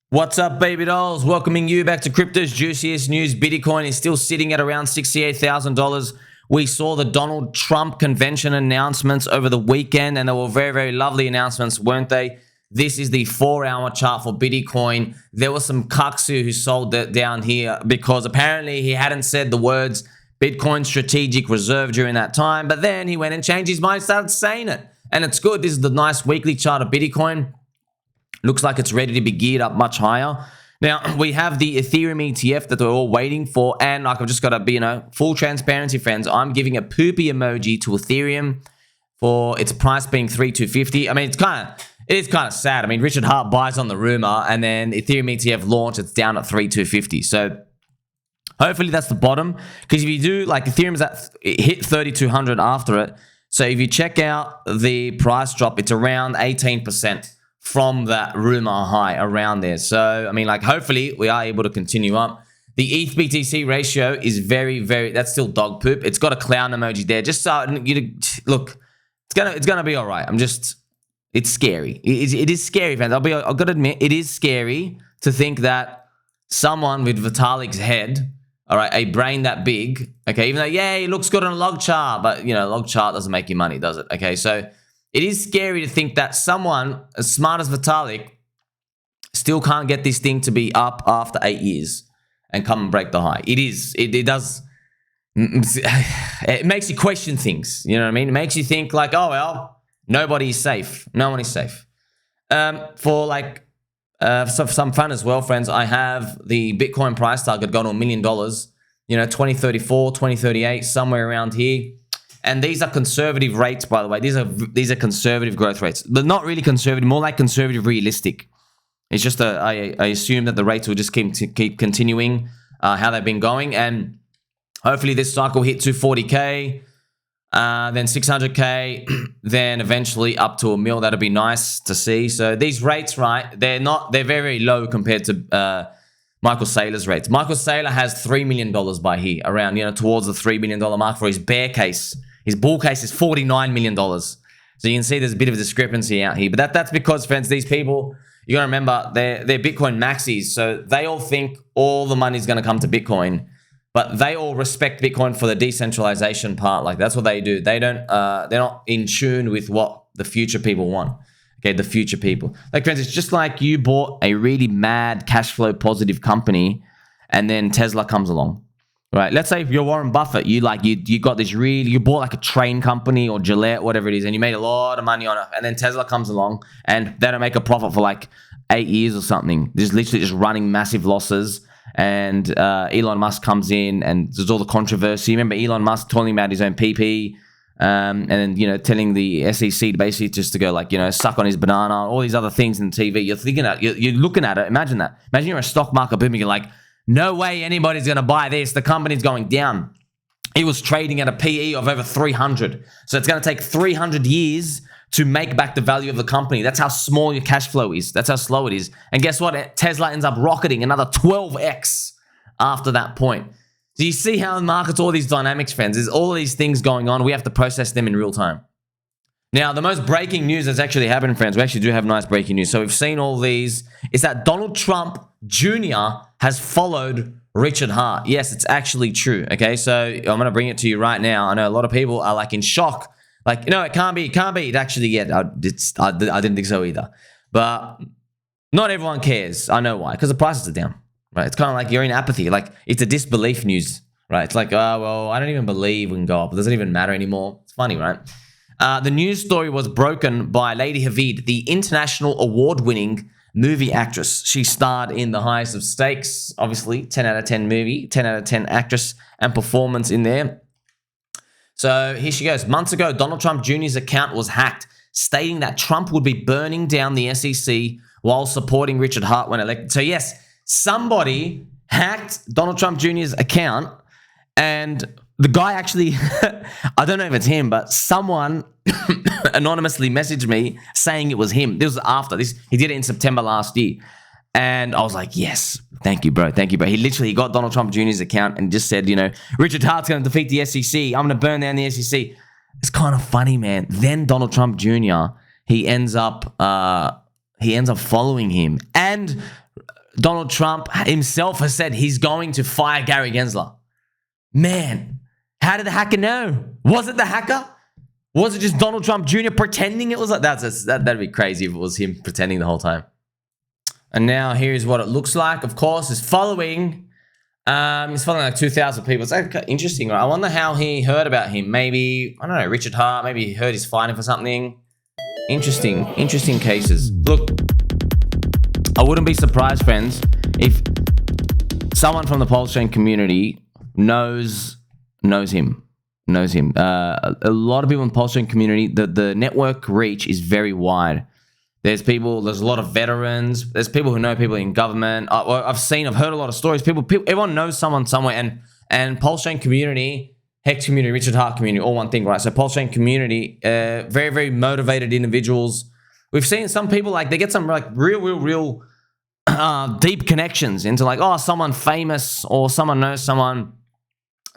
What's up, baby dolls? Welcoming you back to Crypto's juiciest news. Bitcoin is still sitting at around $68,000. We saw the Donald Trump convention announcements over the weekend, and they were very, very lovely announcements, weren't they? This is the 4-hour chart for Bitcoin. There was some cucks who sold that down here because apparently he hadn't said the words Bitcoin strategic reserve during that time, but then he went and changed his mind, started saying it. And it's good. This is the nice weekly chart of Bitcoin. Looks like it's ready to be geared up much higher. Now, we have the Ethereum ETF that we're all waiting for. And like, I've just got to be, full transparency, friends. I'm giving a poopy emoji to Ethereum for its price being 3,250. I mean, it is kind of sad. I mean, Richard Hart buys on the rumor, and then Ethereum ETF launch, it's down at 3,250. So hopefully that's the bottom. Because if you do, like, Ethereum's it hit 3,200 after it. So if you check out the price drop, it's around 18%. From that rumor high around there. So, I mean, like, hopefully we are able to continue up. The ETH BTC ratio is very, very, that's still dog poop. It's got a clown emoji there. Just so you look, it's gonna be all right. It's scary. It is scary, fans. I've got to admit, it is scary to think that someone with Vitalik's head, all right, a brain that big, okay, even though, yeah, he looks good on a log chart, but, log chart doesn't make you money, does it? Okay, so it is scary to think that someone as smart as Vitalik still can't get this thing to be up after 8 years and come and break the high. It does. It makes you question things. You know what I mean? It makes you think like, oh, well, nobody's safe. No one is safe. For some fun as well, friends, I have the Bitcoin price target gone to $1 million, 2034, 2038, somewhere around here. And these are conservative rates, by the way. These are conservative growth rates. But not really conservative, more like conservative realistic. It's just I assume that the rates will just keep continuing how they've been going. And hopefully this cycle hit 240K, then 600K, then eventually up to $1 million. That'll be nice to see. So these rates, right, they're very, very low compared to Michael Saylor's rates. Michael Saylor has $3 million by here, around, towards the $3 million mark for his bear case. His bull case is $49 million. So you can see there's a bit of a discrepancy out here. But that's because, friends, these people, you got to remember, they're Bitcoin maxis. So they all think all the money is going to come to Bitcoin. But they all respect Bitcoin for the decentralization part. Like, that's what they do. They don't, they're not in tune with what the future people want. Okay, the future people. Like, friends, it's just like you bought a really mad cash flow positive company and then Tesla comes along. Right, let's say if you're Warren Buffett, you got this you bought like a train company or Gillette, whatever it is, and you made a lot of money on it, and then Tesla comes along and they don't make a profit for like 8 years or something. They're just literally just running massive losses, and Elon Musk comes in and there's all the controversy. Remember Elon Musk talking about his own PP, and then telling the SEC to basically just to go like suck on his banana, all these other things in TV. You're looking at it. Imagine that. Imagine you're a stock market boom. You're like, no way anybody's going to buy this. The company's going down. It was trading at a PE of over 300. So it's going to take 300 years to make back the value of the company. That's how small your cash flow is. That's how slow it is. And guess what? Tesla ends up rocketing another 12x after that point. Do you see how the market's all these dynamics, friends? There's all these things going on. We have to process them in real time. Now, the most breaking news that's actually happened, friends, we actually do have nice breaking news. So we've seen all these. It's that Donald Trump Jr. has followed Richard Hart. Yes, it's actually true. Okay, so I'm going to bring it to you right now. I know a lot of people are like in shock. Like, it can't be. It actually, I didn't think so either. But not everyone cares. I know why. Because the prices are down, right? It's kind of like you're in apathy. Like, it's a disbelief news, right? It's like, oh, well, I don't even believe we can go up. It doesn't even matter anymore. It's funny, right? The news story was broken by Lady Havid, the international award-winning movie actress. She starred in The Highest of Stakes, obviously, 10 out of 10 movie, 10 out of 10 actress and performance in there. So here she goes. Months ago, Donald Trump Jr.'s account was hacked, stating that Trump would be burning down the SEC while supporting Richard Hart when elected. So yes, somebody hacked Donald Trump Jr.'s account, and the guy actually, I don't know if it's him, but someone anonymously messaged me saying it was him. This was after this. He did it in September last year. And I was like, yes, thank you, bro. Thank you, bro. He literally got Donald Trump Jr.'s account and just said, Richard Hart's going to defeat the SEC. I'm going to burn down the SEC. It's kind of funny, man. Then Donald Trump Jr., he ends up following him. And Donald Trump himself has said he's going to fire Gary Gensler. Man, how did the hacker know? Was it the hacker? Was it just Donald Trump Jr. pretending it was like that? That'd be crazy if it was him pretending the whole time. And now here's what it looks like. Of course, he's following like 2,000 people. It's like interesting, right? I wonder how he heard about him. Maybe, I don't know, Richard Hart. Maybe he heard he's fighting for something. Interesting cases. Look, I wouldn't be surprised, friends, if someone from the PulseChain community knows him. A lot of people in the PulseChain community, the network reach is very wide. There's a lot of veterans. There's people who know people in government. I've heard a lot of stories. Everyone knows someone somewhere. And PulseChain community, Hex community, Richard Hart community, all one thing, right? So PulseChain community, very, very motivated individuals. We've seen some people, like, they get some like real deep connections into like, oh, someone famous or someone knows someone.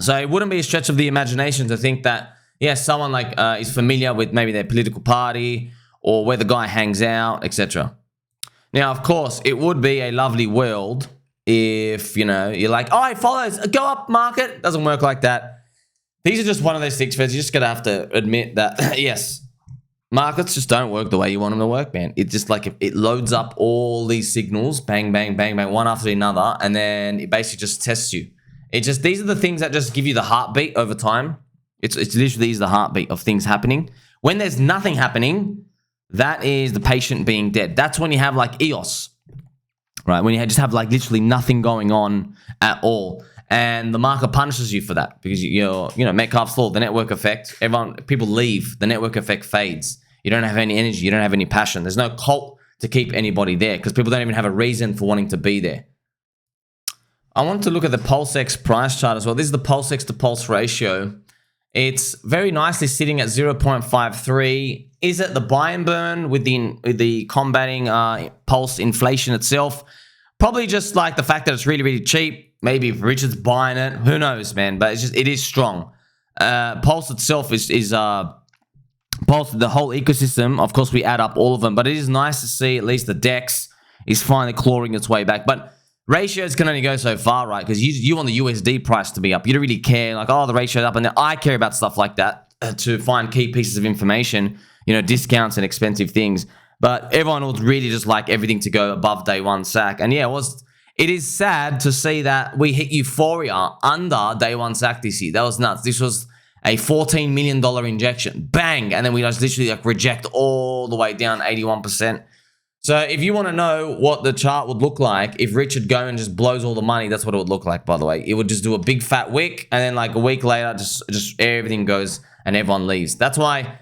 So it wouldn't be a stretch of the imagination to think that, yeah, someone like is familiar with maybe their political party or where the guy hangs out, etc. Now, of course, it would be a lovely world if, you know, you're like, oh, it follows, go up market. Doesn't work like that. These are just one of those things, friends. You're just going to have to admit that, yes, markets just don't work the way you want them to work, man. It just like, it loads up all these signals, bang, bang, bang, bang, one after another, and then it basically just tests you. These are the things that just give you the heartbeat over time. It's literally the heartbeat of things happening. When there's nothing happening, that is the patient being dead. That's when you have like EOS, right? When you just have like literally nothing going on at all. And the market punishes you for that because Metcalfe's law, the network effect, people leave, the network effect fades. You don't have any energy, you don't have any passion. There's no cult to keep anybody there because people don't even have a reason for wanting to be there. I want to look at the PulseX price chart as well. This is the PulseX to Pulse ratio. It's very nicely sitting at 0.53. Is it the buy and burn with the combating pulse inflation itself? Probably just like the fact that it's really, really cheap. Maybe if Richard's buying it, who knows, man? But it is strong. Pulse itself is Pulse, the whole ecosystem. Of course, we add up all of them, but it is nice to see at least the DEX is finally clawing its way back. But ratios can only go so far, right? Because you want the USD price to be up. You don't really care, like, oh, the ratio's up. And then I care about stuff like that to find key pieces of information, discounts and expensive things. But everyone would really just like everything to go above day one sack. And yeah, it is sad to see that we hit euphoria under day one sack this year. That was nuts. This was a $14 million injection. Bang! And then we just literally like reject all the way down 81%. So if you want to know what the chart would look like if Richard go and just blows all the money, that's what it would look like, by the way. It would just do a big fat wick, and then like a week later, just everything goes and everyone leaves. That's why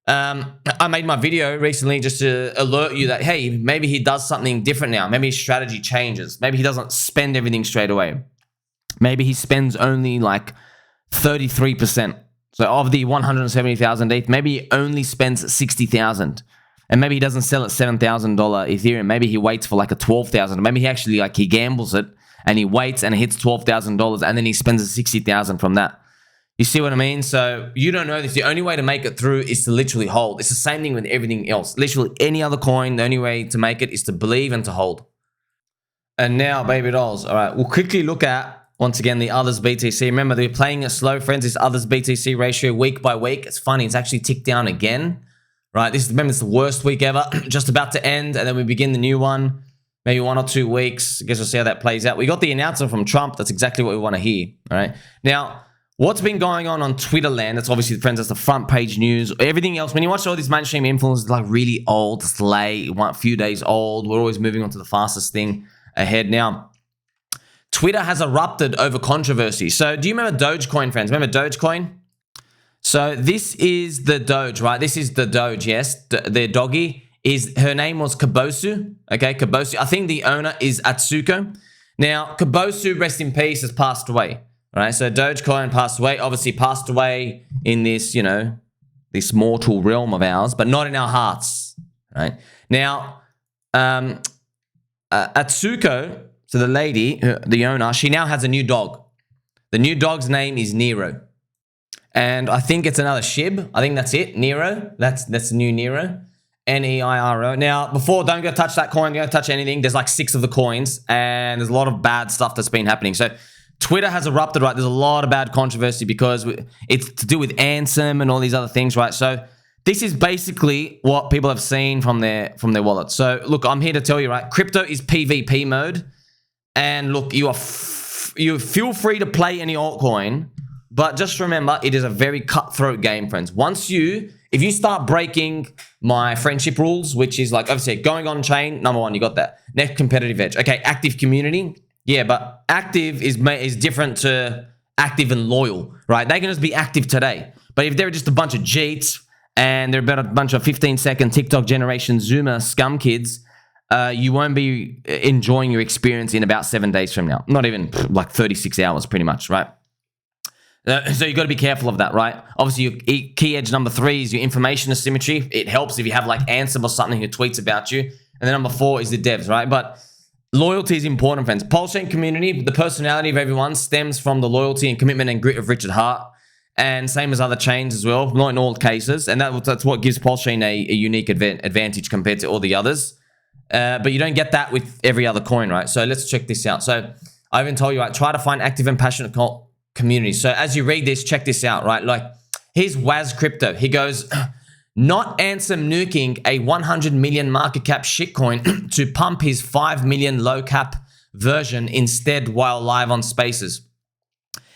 I made my video recently just to alert you that, hey, maybe he does something different now. Maybe his strategy changes. Maybe he doesn't spend everything straight away. Maybe he spends only like 33%. So of the 170,000 ETH, maybe he only spends 60,000. And maybe he doesn't sell at $7,000 Ethereum. Maybe he waits for like a $12,000. Maybe he actually he gambles it and he waits and it hits $12,000 and then he spends $60,000 from that. You see what I mean? So you don't know this. The only way to make it through is to literally hold. It's the same thing with everything else. Literally any other coin, the only way to make it is to believe and to hold. And now, baby dolls. All right, we'll quickly look at, once again, the others BTC. Remember, they're playing it slow, friends. This others BTC ratio week by week. It's funny. It's actually ticked down again. Right, remember, it's the worst week ever, just about to end, and then we begin the new one, maybe 1 or 2 weeks. I guess we'll see how that plays out. We got the announcement from Trump. That's exactly what we want to hear, all right? Now, what's been going on Twitter land, that's obviously, friends, that's the front page news. Everything else, when you watch all these mainstream influencers, like really old, it's late, a few days old, we're always moving on to the fastest thing ahead. Now, Twitter has erupted over controversy. So, do you remember Dogecoin, friends? Remember Dogecoin? So this is the Doge, right? This is the Doge, yes. Their doggy her name was Kabosu, okay? Kabosu. I think the owner is Atsuko. Now, Kabosu, rest in peace, has passed away, right? So Dogecoin passed away, obviously passed away in this, this mortal realm of ours, but not in our hearts, right? Now, Atsuko, so the lady, the owner, she now has a new dog. The new dog's name is NEIRO. And I think it's another SHIB. I think that's it. NEIRO. That's the new NEIRO. NEIRO. Now, don't go touch that coin. Don't go touch anything. There's like 6 of the coins, and there's a lot of bad stuff that's been happening. So Twitter has erupted, right? There's a lot of bad controversy because it's to do with Ansem and all these other things, right? So this is basically what people have seen from their wallet. So look, I'm here to tell you, right? Crypto is PvP mode, and look, you feel free to play any altcoin, but just remember, it is a very cutthroat game, friends. If you start breaking my friendship rules, which is like, obviously, going on chain, number 1, you got that. Next, competitive edge. Okay, active community. Yeah, but active is different to active and loyal, right? They can just be active today. But if they're just a bunch of cheats and they're about a bunch of 15-second TikTok generation Zoomer scum kids, you won't be enjoying your experience in about 7 days from now. Not even like 36 hours, pretty much, right? So you got to be careful of that, right? Obviously, your key edge number 3 is your information asymmetry. It helps if you have like Ansem or something who tweets about you. And then number 4 is the devs, right? But loyalty is important, friends. PulseChain Community, the personality of everyone stems from the loyalty and commitment and grit of Richard Hart. And same as other chains as well, not in all cases. And that's what gives PulseChain a unique advantage compared to all the others. But you don't get that with every other coin, right? So let's check this out. So I even told you, right, try to find active and passionate community. So as you read this, check this out, right? Like, here's Wazz Crypto. He goes, not Ansem nuking a 100 million market cap shitcoin to pump his 5 million low cap version instead while live on Spaces.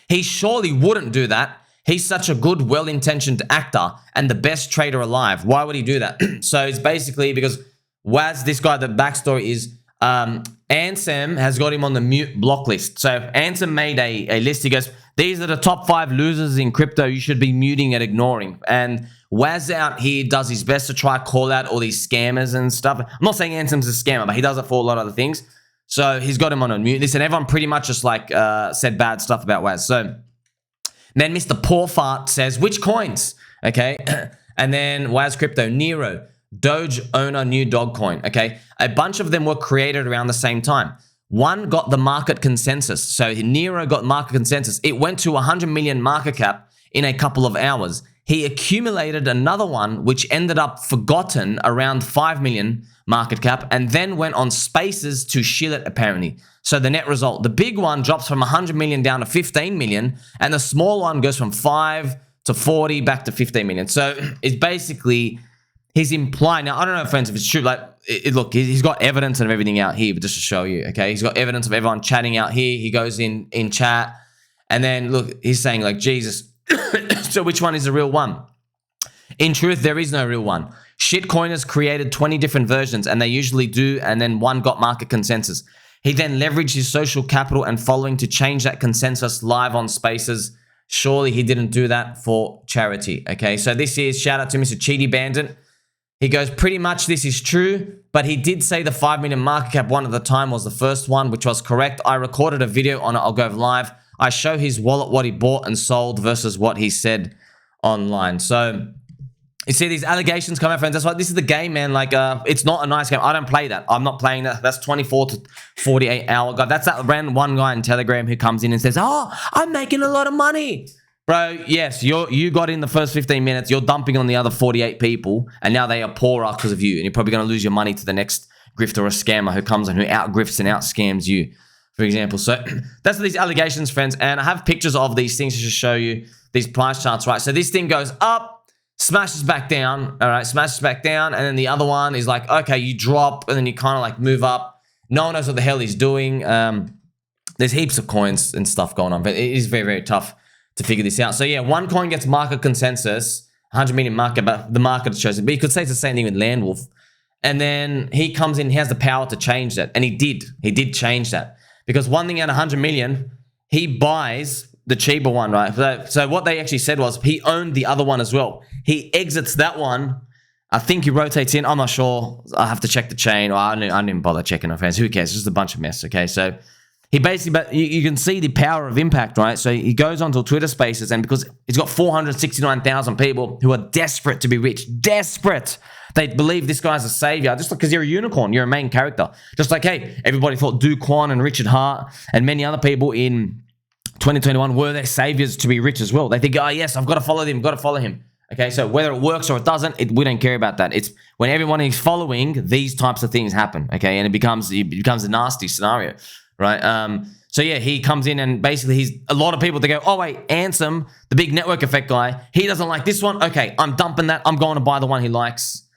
He surely wouldn't do that. He's such a good, well-intentioned actor and the best trader alive. Why would he do that? So it's basically because Wazz, this guy, the backstory is Ansem has got him on the mute block list. So Ansem made a list. He goes, these are the top 5 losers in crypto you should be muting and ignoring. And Wazz out here does his best to try call out all these scammers and stuff. I'm not saying Ansem's a scammer, but he does it for a lot of other things. So he's got him on a mute list, and everyone pretty much just like said bad stuff about Wazz. So then Mr. Poor Fart says, which coins? Okay. And then Wazz Crypto, NEIRO, Doge owner new dog coin. Okay. A bunch of them were created around the same time. One got the market consensus. So NEIRO got market consensus. It went to 100 million market cap in a couple of hours. He accumulated another one, which ended up forgotten around 5 million market cap, and then went on Spaces to shill it, apparently. So the net result, the big one drops from 100 million down to 15 million, and the small one goes from 5 to 40 back to 15 million. So it's basically, he's implying, now I don't know, friends, if it's true, like, look, he's got evidence of everything out here, but just to show you, okay? He's got evidence of everyone chatting out here. He goes in chat, and then, look, he's saying, like, Jesus, so which one is the real one? In truth, there is no real one. Shitcoiners created 20 different versions, and they usually do, and then one got market consensus. He then leveraged his social capital and following to change that consensus live on Spaces. Surely he didn't do that for charity, okay? So this is, shout out to Mr. Cheaty Bandit. He goes, pretty much this is true, but he did say the 5 million market cap one at the time was the first one, which was correct. I recorded a video on it. I'll go live. I show his wallet, what he bought and sold versus what he said online. So you see these allegations come out, friends. That's why this is the game, man. Like, it's not a nice game. I don't play that. I'm not playing that. That's 24 to 48 hour guy. That's that random one guy in Telegram who comes in and says, oh, I'm making a lot of money. Bro, yes, you got in the first 15 minutes. You're dumping on the other 48 people, and now they are poorer because of you. And you're probably going to lose your money to the next grifter or scammer who comes in, who out-grifts and out-scams you, for example. So that's these allegations, friends. And I have pictures of these things to show you, these price charts, right? So this thing goes up, smashes back down, all right? Smashes back down, and then the other one is like, okay, you drop, and then you kind of like move up. No one knows what the hell he's doing. There's heaps of coins and stuff going on, but it is very, very tough to figure this out. So yeah, one coin gets market consensus, 100 million market, but the market shows it. But you could say it's the same thing with Landwolf. And then he comes in, he has the power to change that. And he did change that. Because one thing at 100 million, he buys the cheaper one, right? So what they actually said was he owned the other one as well. He exits that one. I think he rotates in. I'm not sure. I have to check the chain. Or I didn't bother checking it, friends. Who cares? It's just a bunch of mess, okay? So he basically, but you can see the power of impact, right? So he goes onto Twitter Spaces, and because he's got 469,000 people who are desperate to be rich, desperate. They believe this guy's a savior, just because you're a unicorn, you're a main character. Just like, hey, everybody thought Do Kwon and Richard Hart and many other people in 2021 were their saviors to be rich as well. They think, oh yes, I've got to follow him, got to follow him. Okay, so whether it works or it doesn't, we don't care about that. It's when everyone is following, these types of things happen. Okay, and it becomes a nasty scenario, right? So yeah, he comes in and basically he's a lot of people to go, oh wait, Ansem, the big network effect guy, he doesn't like this one. Okay, I'm dumping that. I'm going to buy the one he likes.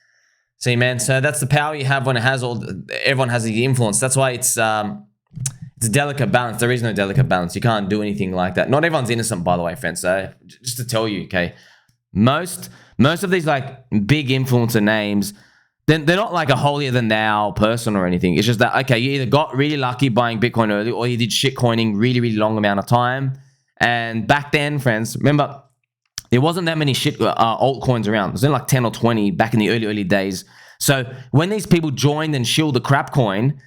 See, man, so that's the power you have when it has everyone has the influence. That's why it's a delicate balance. There is no delicate balance. You can't do anything like that. Not everyone's innocent, by the way, friends. So just to tell you, okay, most of these like big influencer names, they're not like a holier than thou person or anything. It's just that, okay, you either got really lucky buying Bitcoin early or you did shit coining really long amount of time. And back then, friends, remember, there wasn't that many shit altcoins around. It was only like 10 or 20 back in the early days. So when these people joined and shilled the crap coin,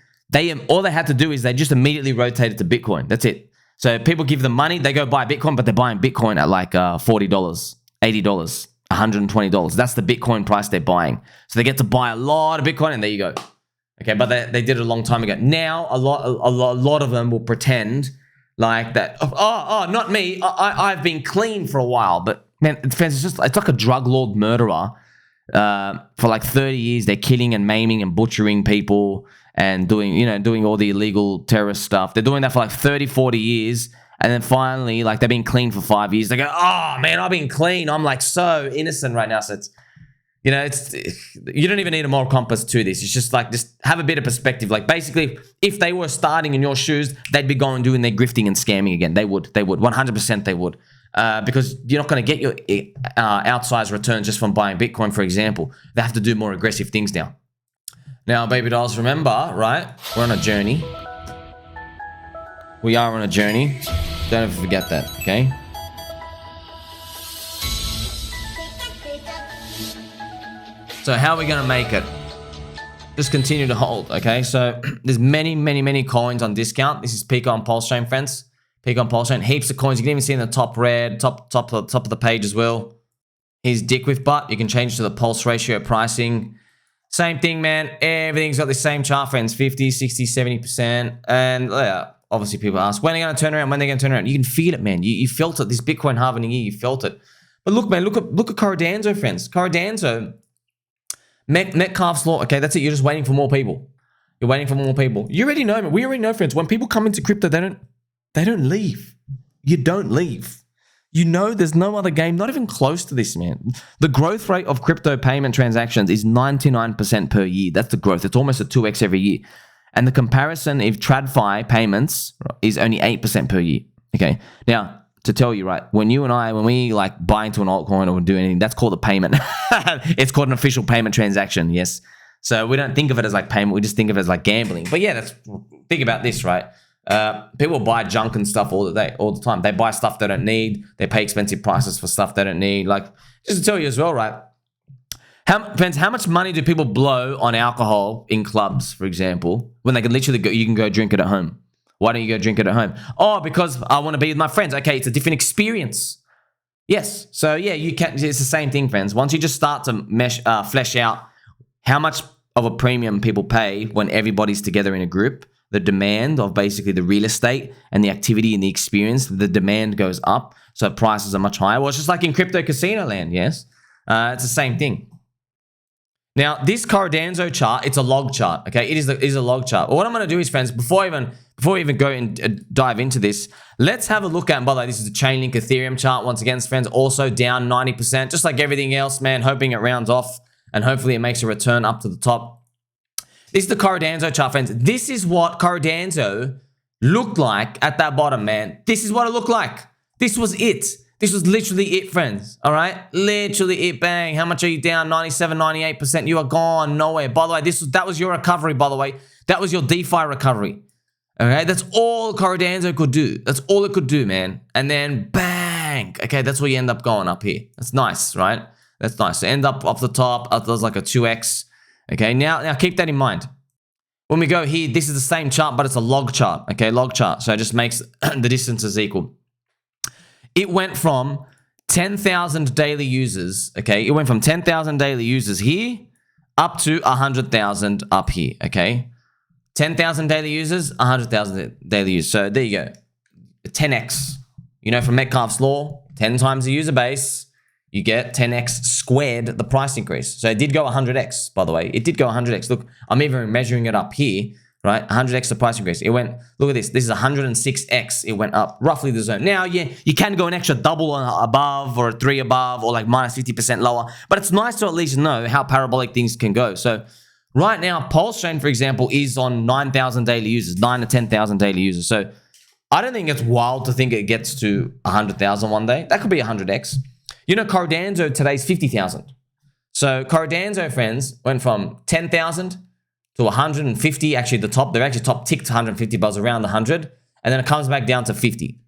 all they had to do is they just immediately rotated to Bitcoin. That's it. So people give them money, they go buy Bitcoin, but they're buying Bitcoin at like $40, $80, $120. That's the Bitcoin price they're buying. So they get to buy a lot of Bitcoin, and there you go. Okay, but they did it a long time ago. Now a lot of them will pretend like that. Oh, not me. I've been clean for a while, but man, it's like a drug lord murderer. For like 30 years, they're killing and maiming and butchering people and doing all the illegal terrorist stuff. They're doing that for like 30, 40 years. And then finally, like they've been clean for 5 years. They go, oh man, I've been clean. I'm like so innocent right now. So it's, you don't even need a moral compass to this. It's just like, just have a bit of perspective. Like basically, if they were starting in your shoes, they'd be going doing their grifting and scamming again. They would 100% they would. Because you're not going to get your outsized returns just from buying Bitcoin, for example. They have to do more aggressive things now. Now, baby dolls, remember, right? We're on a journey. We are on a journey. Don't ever forget that, okay? So how are we going to make it? Just continue to hold, okay? So there's many coins on discount. This is Pika on PulseChain, friends. Pika on PulseChain. Heaps of coins. You can even see in the top red, top of the page as well. Here's DickWifButt. You can change to the pulse ratio pricing. Same thing, man. Everything's got the same chart, friends. 50, 60, 70%. And obviously people ask, when are they going to turn around? When are they going to turn around? You can feel it, man. You felt it. This Bitcoin halving year, you felt it. But look, man, look at Cardanzo, friends. Cardanzo, Metcalfe's law. Okay, that's it. You're just waiting for more people. You're waiting for more people. You already know, man. We already know, friends. When people come into crypto, they don't leave. You don't leave. You know there's no other game, not even close to this, man. The growth rate of crypto payment transactions is 99% per year. That's the growth. It's almost a 2x every year. And the comparison if TradFi payments is only 8% per year. Okay. Now, to tell you, right, when we like buy into an altcoin or do anything, that's called a payment. It's called an official payment transaction, yes. So we don't think of it as like payment. We just think of it as like gambling. But yeah, think about this, right? People buy junk and stuff all the time. They buy stuff they don't need. They pay expensive prices for stuff they don't need. Like, just to tell you as well, right? Depends how much money do people blow on alcohol in clubs, for example, when they can literally you can go drink it at home. Why don't you go drink it at home? Oh, because I want to be with my friends. Okay, it's a different experience. Yes. So yeah, you can. It's the same thing, friends. Once you just start to flesh out how much of a premium people pay when everybody's together in a group, the demand of basically the real estate and the activity and the experience, the demand goes up, so prices are much higher. Well, it's just like in crypto casino land, yes? It's the same thing. Now, this Cardanzo chart, it's a log chart, okay? It is a log chart. Well, what I'm going to do is, friends, before we even go and dive into this, let's have a look at, and by the way, this is the Chainlink Ethereum chart. Once again, friends, also down 90%, just like everything else, man, hoping it rounds off, and hopefully it makes a return up to the top. This is the Cardanzo chart, friends. This is what Cardanzo looked like at that bottom, man. This is what it looked like. This was it. This was literally it, friends. All right? Literally it, bang. How much are you down? 97, 98%. You are gone nowhere. By the way, that was your recovery, by the way. That was your DeFi recovery. All right? That's all Cardanzo could do. That's all it could do, man. And then bang. Okay, that's where you end up going up here. That's nice, right? That's nice. So end up the top. There's like a 2x. Okay, now keep that in mind. When we go here, this is the same chart, but it's a log chart. Okay, log chart. So it just makes the distances equal. It went from 10,000 daily users. Okay, it went from 10,000 daily users here up to 100,000 up here. Okay, 10,000 daily users, 100,000 daily users. So there you go, 10x. You know, from Metcalfe's law, 10 times the user base you get 10x squared the price increase. So it did go 100x, by the way. It did go 100x. Look, I'm even measuring it up here, right? 100x the price increase. It went, look at this. This is 106x. It went up roughly the zone. Now, yeah, you can go an extra double above or a 3 above or like minus 50% lower. But it's nice to at least know how parabolic things can go. So right now, PulseChain, for example, is on 9,000 daily users, 9 to 10,000 daily users. So I don't think it's wild to think it gets to 100,000 one day. That could be 100x. You know, Cardanzo today's 50,000. So Cardanzo, friends, went from 10,000 to 150. Actually, the top, they're actually top ticked 150, buzz around 100. And then it comes back down to 50.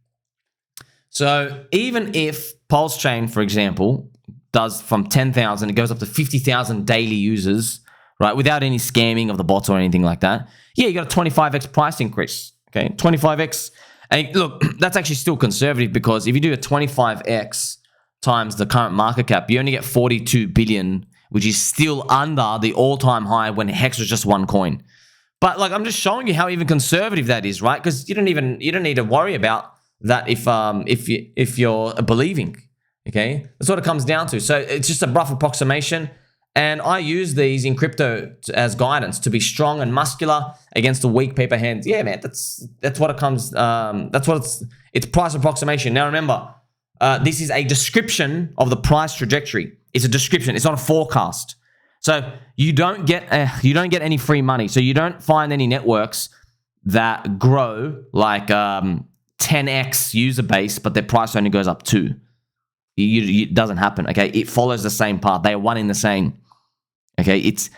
So even if PulseChain, for example, does from 10,000, it goes up to 50,000 daily users, right? Without any scamming of the bots or anything like that. Yeah, you got a 25x price increase. Okay, 25x. And look, that's actually still conservative because if you do a 25x times the current market cap, you only get 42 billion, which is still under the all-time high when Hex was just one coin. But like, I'm just showing you how even conservative that is, right? Because you don't need to worry about that if you're believing. Okay, that's what it comes down to. So it's just a rough approximation. And I use these in crypto as guidance to be strong and muscular against the weak paper hands. Yeah, man, that's what it comes. That's what it's price approximation. Now remember, this is a description of the price trajectory. It's a description. It's not a forecast. So you don't get any free money. So you don't find any networks that grow like 10x user base, but their price only goes up 2. It doesn't happen. Okay, it follows the same path. They are one in the same. Okay, it's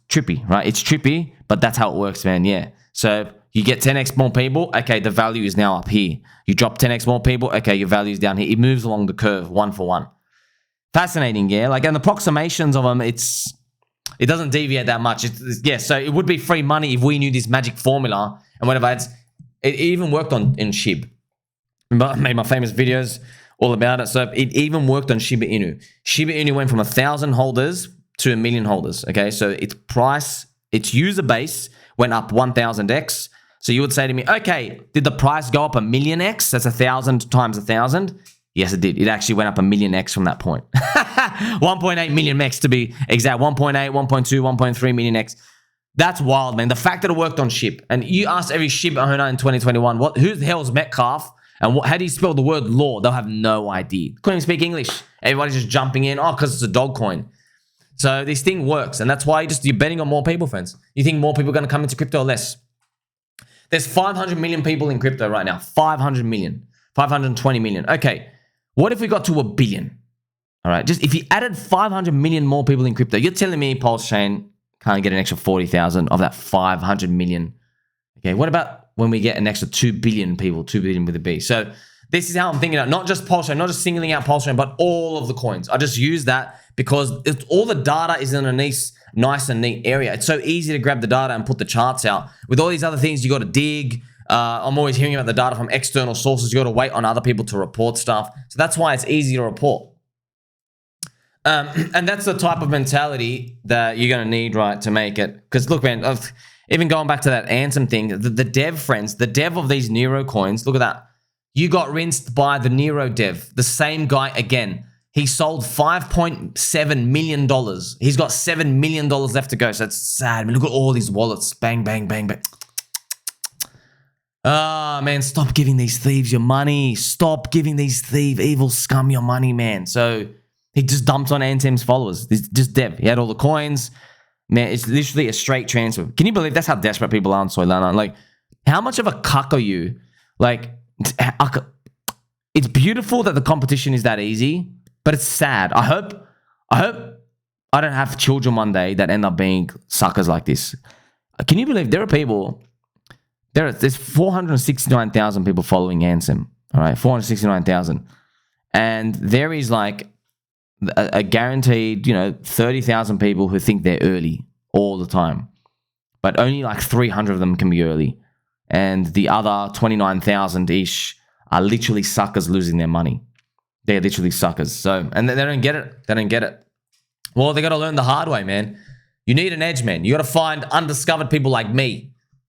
trippy, right? It's trippy, but that's how it works, man. Yeah. So you get 10x more people. Okay, the value is now up here. You drop 10x more people. Okay, your value is down here. It moves along the curve, one for one. Fascinating, yeah. Like, and the approximations of them, it doesn't deviate that much. Yeah. So it would be free money if we knew this magic formula and whatever. It even worked in SHIB. Remember, I made my famous videos all about it. So it even worked on Shiba Inu. Shiba Inu went from 1,000 holders to 1 million holders. Okay, so its user base went up 1,000x. So you would say to me, okay, did the price go up 1,000,000x? That's 1,000 times 1,000. Yes, it did. It actually went up 1,000,000x from that point. 1.8 million x to be exact. 1.8, 1.2, 1.3 million x. That's wild, man. The fact that it worked on SHIB. And you asked every SHIB owner in 2021, who the hell is Metcalfe? And how do you spell the word law? They'll have no idea. Couldn't even speak English. Everybody's just jumping in. Oh, because it's a dog coin. So this thing works. And that's why you're betting on more people, friends. You think more people are going to come into crypto or less? There's 500 million people in crypto right now. 500 million. 520 million. Okay. What if we got to 1 billion? All right. Just if you added 500 million more people in crypto, you're telling me PulseChain can't get an extra 40,000 of that 500 million. Okay. What about when we get an extra 2 billion people, 2 billion with a B? So this is how I'm thinking of not just PulseChain, not just singling out PulseChain, but all of the coins. I just use that because all the data is in a nice and neat area. It's so easy to grab the data and put the charts out. With all these other things, you got to dig. I'm always hearing about the data from external sources. You got to wait on other people to report stuff. So that's why it's easy to report. And that's the type of mentality that you're going to need, right, to make it. Because look, man, even going back to that Ansem thing, the dev friends, the dev of these NEIRO coins, look at that. You got rinsed by the NEIRO dev, the same guy again. He sold $5.7 million. He's got $7 million left to go. So it's sad. I mean, look at all these wallets. Bang, bang, bang, bang. Ah, man, stop giving these thieves your money. Stop giving these evil scum your money, man. So he just dumped on Ansem's followers. Just dev. He had all the coins. Man, it's literally a straight transfer. Can you believe that's how desperate people are on Solana? Like, how much of a cuck are you? Like, it's beautiful that the competition is that easy, but it's sad. I hope I don't have children one day that end up being suckers like this. Can you believe there are people... There's 469,000 people following Ansem. All right, 469,000. And there is like a guaranteed, 30,000 people who think they're early all the time. But only like 300 of them can be early. And the other 29,000-ish are literally suckers losing their money. They're literally suckers. So, and they don't get it. They don't get it. Well, they got to learn the hard way, man. You need an edge, man. You got to find undiscovered people like me.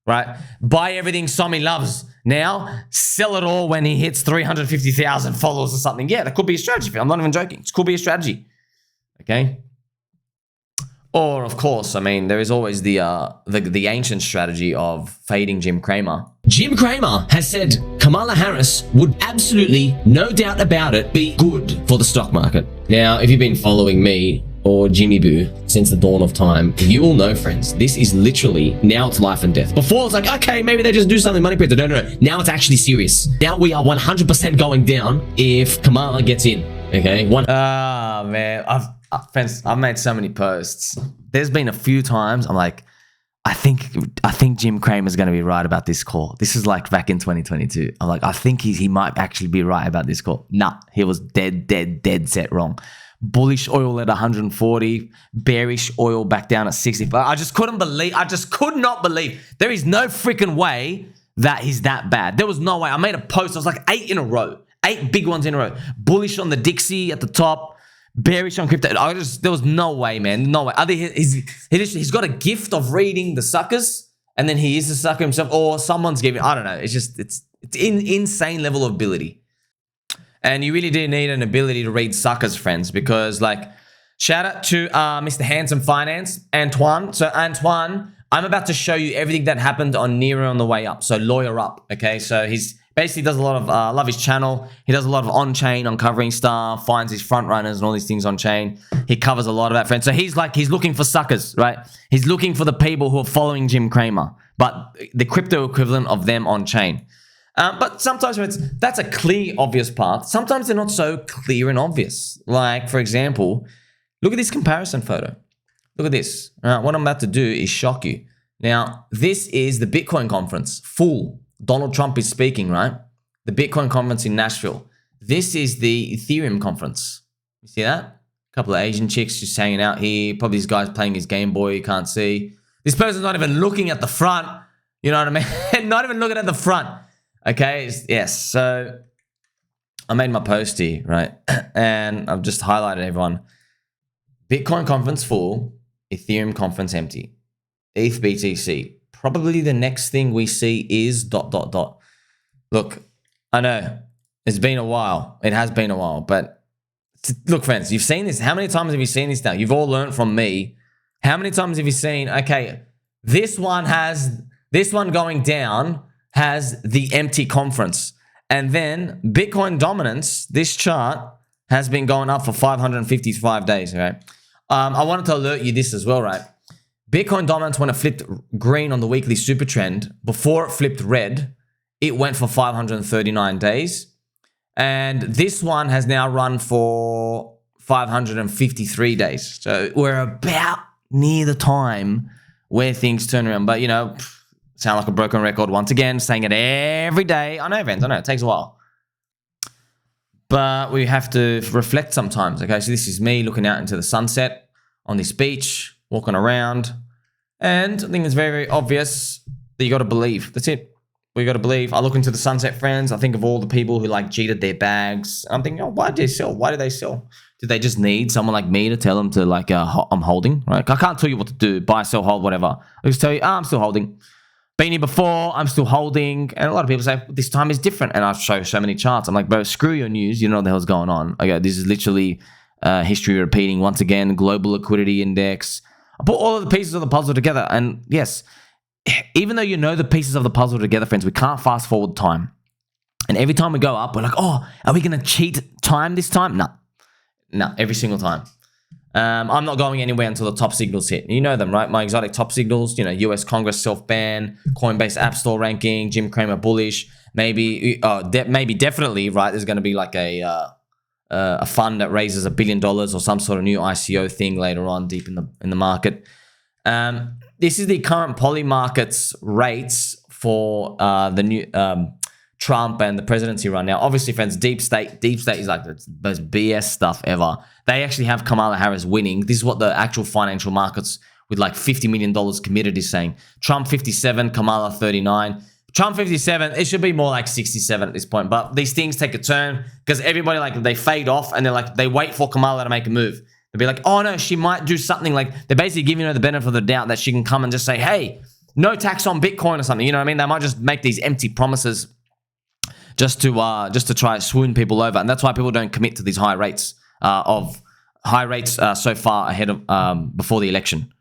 Right? Buy everything Somi loves now, sell it all when he hits 350,000 followers or something. Yeah, that could be a strategy. I'm not even joking. It could be a strategy. Okay. Or, of course, I mean, there is always the ancient strategy of fading Jim Cramer. Jim Cramer has said Kamala Harris would absolutely, no doubt about it, be good for the stock market. Now, if you've been following me or Jimmy Boo since the dawn of time, you will know, friends, this is literally, now it's life and death. Before it's like, okay, maybe they just do something money printer. No. Now it's actually serious. Now we are 100% going down if Kamala gets in. Okay? Man, friends, I've made so many posts. There's been a few times I'm like, I think Jim Cramer's going to be right about this call. This is like back in 2022. I'm like, I think he might actually be right about this call. Nah, he was dead set wrong. Bullish oil at 140, bearish oil back down at 65. I just could not believe. There is no freaking way that he's that bad. There was no way. I made a post. I was like 8 in a row. 8 big ones in a row. Bullish on the Dixie at the top. Bearish on crypto. There was no way, man. No way. He's got a gift of reading the suckers, and then he is a sucker himself, or someone's giving. I don't know. It's insane level of ability. And you really do need an ability to read suckers, friends, because like, shout out to Mr. Handsome Finance, Antoine. So Antoine, I'm about to show you everything that happened on NEIRO on the way up. So lawyer up, okay? So he's basically does a lot of, love his channel. He does a lot of on-chain, uncovering stuff, finds his front runners and all these things on-chain. He covers a lot of that, friends. So he's looking for suckers, right? He's looking for the people who are following Jim Cramer, but the crypto equivalent of them on-chain. But sometimes that's a clear, obvious path. Sometimes they're not so clear and obvious. Like, for example, look at this comparison photo. Look at this. What I'm about to do is shock you. Now, this is the Bitcoin conference. Full. Donald Trump is speaking, right? The Bitcoin conference in Nashville. This is the Ethereum conference. You see that? A couple of Asian chicks just hanging out here. Probably this guy's playing his Game Boy. You can't see. This person's not even looking at the front. You know what I mean? Not even looking at the front. Okay, yes, so I made my post here, right? And I've just highlighted everyone. Bitcoin conference full, Ethereum conference empty. ETH BTC. Probably the next thing we see is ... Look, I know, it's been a while. It has been a while, but look, friends, you've seen this. How many times have you seen this now? You've all learned from me. How many times have you seen, okay, this one going down has the empty conference. And then Bitcoin dominance, this chart has been going up for 555 days, right? I wanted to alert you this as well, right? Bitcoin dominance, when it flipped green on the weekly super trend, before it flipped red, it went for 539 days. And this one has now run for 553 days. So we're about near the time where things turn around. But, you know, sound like a broken record once again, saying it every day. I know, Vince, I know, it takes a while. But we have to reflect sometimes, okay? So this is me looking out into the sunset on this beach, walking around. And I think it's very, very obvious that you got to believe. That's it. We got to believe. I look into the sunset, friends. I think of all the people who like cheated their bags. I'm thinking, oh, why did they sell? Why did they sell? Did they just need someone like me to tell them to like, I'm holding, right? I can't tell you what to do, buy, sell, hold, whatever. I just tell you, I'm still holding. Been here before, I'm still holding. And a lot of people say, this time is different. And I show so many charts. I'm like, bro, screw your news. You know what the hell's going on. Okay, this is literally history repeating once again. Global liquidity index. I put all of the pieces of the puzzle together. And yes, even though you know the pieces of the puzzle together, friends, we can't fast forward time. And every time we go up, we're like, oh, are we going to cheat time this time? No, every single time. I'm not going anywhere until the top signals hit. You know them, right? My exotic top signals, you know, US Congress self-ban, Coinbase App Store ranking, Jim Cramer bullish, maybe definitely, right? There's going to be like a fund that raises $1 billion or some sort of new ICO thing later on deep in the market. This is the current Polymarket's rates for the new Trump and the presidency run. Now, obviously, friends, deep state is like the most BS stuff ever. They actually have Kamala Harris winning. This is what the actual financial markets with like $50 million committed is saying. Trump 57, Kamala 39. Trump 57, it should be more like 67 at this point. But these things take a turn because everybody, like, they fade off and they wait for Kamala to make a move. They'll be like, oh no, she might do something. Like, they're basically giving her the benefit of the doubt that she can come and just say, hey, no tax on Bitcoin or something. You know what I mean? They might just make these empty promises just to try to swoon people over, and that's why people don't commit to these high rates so far ahead of before the election.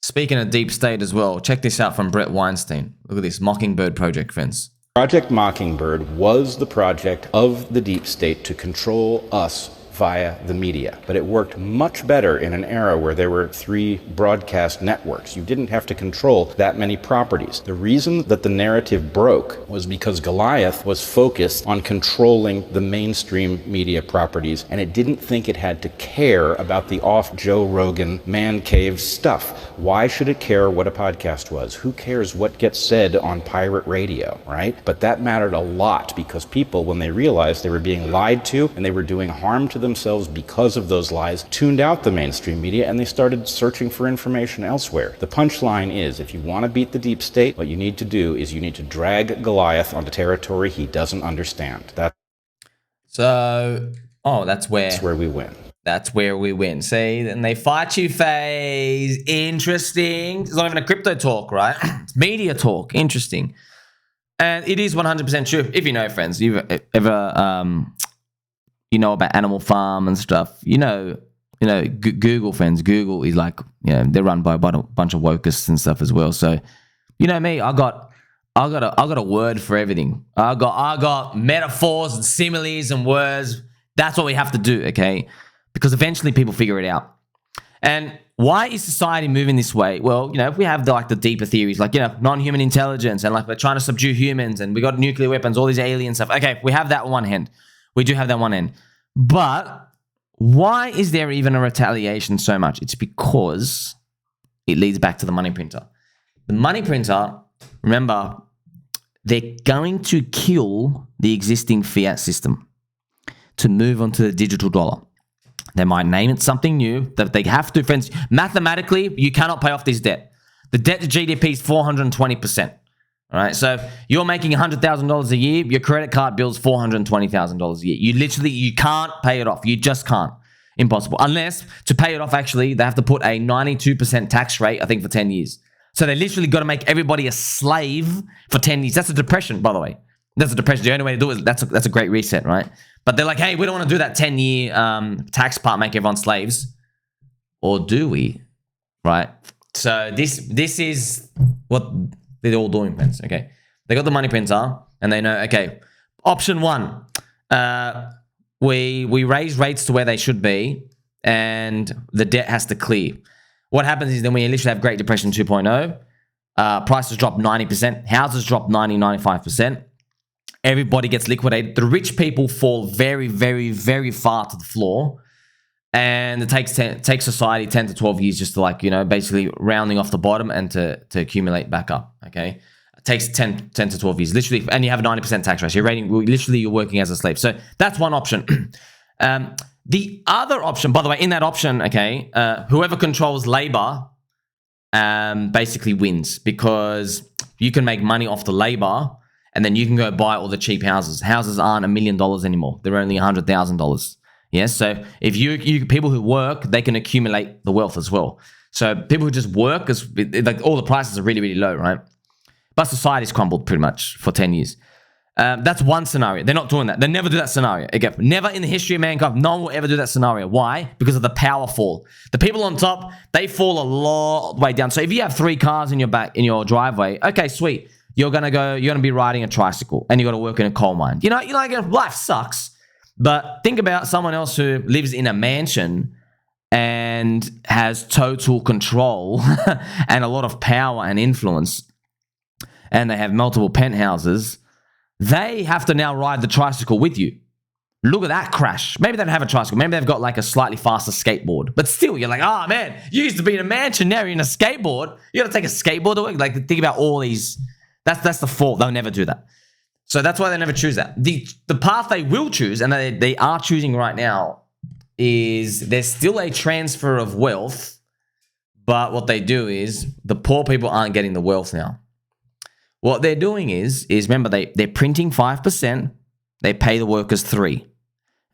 Speaking of deep state as well, check this out from Brett Weinstein. Look at this Mockingbird project, friends. Project Mockingbird was the project of the deep state to control us via the media. But it worked much better in an era where there were 3 broadcast networks. You didn't have to control that many properties. The reason that the narrative broke was because Goliath was focused on controlling the mainstream media properties, and it didn't think it had to care about the off Joe Rogan man cave stuff. Why should it care what a podcast was? Who cares what gets said on pirate radio, right? But that mattered a lot because people, when they realized they were being lied to and they were doing harm to themselves because of those lies, tuned out the mainstream media and they started searching for information elsewhere. The punchline is, if you want to beat the deep state, what you need to do is you need to drag Goliath onto territory he doesn't understand. That's where we win. That's where we win. See, and they fight you, phase. Interesting. It's not even a crypto talk, right? It's media talk. Interesting. And it is 100% true. If you know, friends, you've ever you know about Animal Farm and stuff. You know, Google, friends. Google is like, they're run by a bunch of wokeists and stuff as well. So, you know me, I got a word for everything. I got metaphors and similes and words. That's what we have to do, okay? Because eventually people figure it out. And why is society moving this way? Well, if we have the deeper theories, like, non-human intelligence, and like we're trying to subdue humans, and we got nuclear weapons, all these alien stuff. Okay, we have that on one hand. We do have that one end. But why is there even a retaliation so much? It's because it leads back to the money printer. The money printer, remember, they're going to kill the existing fiat system to move on to the digital dollar. They might name it something new that they have to, friends. Mathematically, you cannot pay off this debt. The debt to GDP is 420%. All right, so you're making $100,000 a year. Your credit card bill's $420,000 a year. You can't pay it off. You just can't. Impossible. Unless, to pay it off, actually, they have to put a 92% tax rate, I think, for 10 years. So they literally got to make everybody a slave for 10 years. That's a depression, by the way. That's a depression. The only way to do it is that's a great reset, right? But they're like, hey, we don't want to do that 10-year tax part, make everyone slaves. Or do we? Right? So this is what they're all doing, friends, okay? They got the money printer, and they know, okay, option 1, we raise rates to where they should be, and the debt has to clear. What happens is then we literally have Great Depression 2.0, prices drop 90%, houses drop 90-95%, everybody gets liquidated. The rich people fall very, very, very far to the floor, and it takes society 10 to 12 years just to basically rounding off the bottom and to accumulate back up, okay? It takes 10 to 12 years, literally, and you have a 90% tax rate. You're working as a slave. So that's one option. The other option, by the way, in that option, okay, whoever controls labor basically wins, because you can make money off the labor, and then you can go buy all the cheap houses. Houses aren't $1 million anymore. They're only $100,000. Yes, so if you people who work, they can accumulate the wealth as well. So people who just work, all the prices are really, really low, right? But society's crumbled pretty much for 10 years. That's one scenario. They're not doing that. They never do that scenario. Again, never in the history of mankind, no one will ever do that scenario. Why? Because of the power fall. The people on top, they fall a long way down. So if you have 3 cars in your driveway, okay, sweet. You're gonna be riding a tricycle, and you got to work in a coal mine. Life sucks. But think about someone else who lives in a mansion and has total control and a lot of power and influence, and they have multiple penthouses. They have to now ride the tricycle with you. Look at that crash. Maybe they don't have a tricycle. Maybe they've got like a slightly faster skateboard. But still, you're like, oh man, you used to be in a mansion, now you're in a skateboard. You got to take a skateboard to work. Like, think about all these. That's the fault. They'll never do that. So that's why they never choose that. The path they will choose, and they are choosing right now, is there's still a transfer of wealth, but what they do is the poor people aren't getting the wealth now. What they're doing is remember, they're printing 5%, they pay the workers 3%.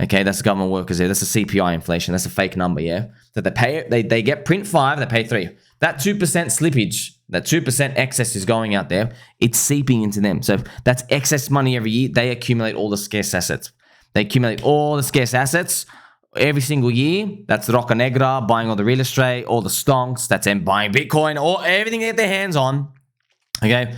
Okay, that's the government workers there. That's the CPI inflation. That's a fake number, yeah? So they get print 5, they pay 3. That 2% slippage, that 2% excess is going out there. It's seeping into them. So that's excess money every year. They accumulate all the scarce assets. They accumulate all the scarce assets every single year. That's the Roca Negra, buying all the real estate, all the stonks. That's them buying Bitcoin, or everything they get their hands on. Okay?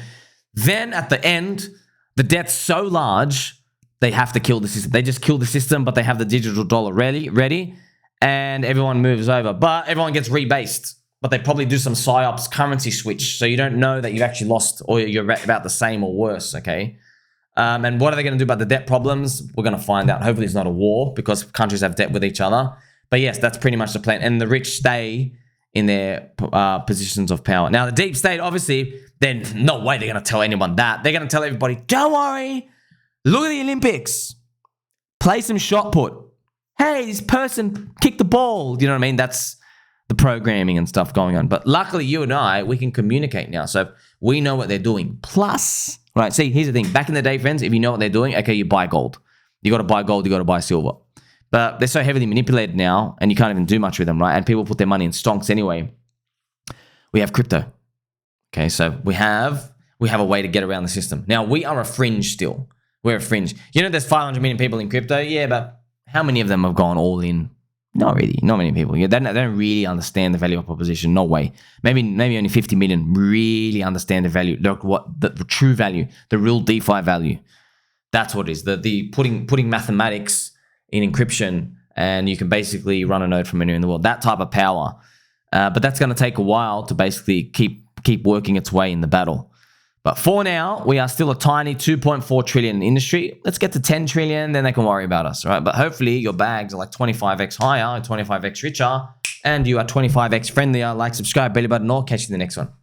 Then at the end, the debt's so large, they have to kill the system. They just kill the system, but they have the digital dollar ready, and everyone moves over. But everyone gets rebased. But they probably do some PSYOPs currency switch, so you don't know that you've actually lost or you're about the same or worse, okay? And what are they going to do about the debt problems? We're going to find out. Hopefully it's not a war, because countries have debt with each other. But yes, that's pretty much the plan. And the rich stay in their positions of power. Now, the deep state, obviously, then no way they're going to tell anyone that. They're going to tell everybody, don't worry, look at the Olympics. Play some shot put. Hey, this person kicked the ball. You know what I mean? That's the programming and stuff going on. But luckily, you and I, we can communicate now. So we know what they're doing. Plus, right, see, here's the thing. Back in the day, friends, if you know what they're doing, okay, you buy gold. You got to buy gold, you got to buy silver. But they're so heavily manipulated now, and you can't even do much with them, right? And people put their money in stonks anyway. We have crypto. Okay, so we have a way to get around the system. Now, we are a fringe still. We're a fringe. You know, there's 500 million people in crypto. Yeah, but how many of them have gone all in? Not really. Not many people. Yeah, they don't really understand the value of proposition. No way. Maybe only 50 million really understand the value. Look, what the true value, the real DeFi value. That's what it is. The putting mathematics in encryption, and you can basically run a node from anywhere in the world. That type of power. But that's going to take a while to basically keep working its way in the battle. But for now, we are still a tiny 2.4 trillion industry. Let's get to 10 trillion, then they can worry about us, right? But hopefully your bags are like 25x higher, 25x richer, and you are 25x friendlier. Like, subscribe, belly button, or catch you in the next one.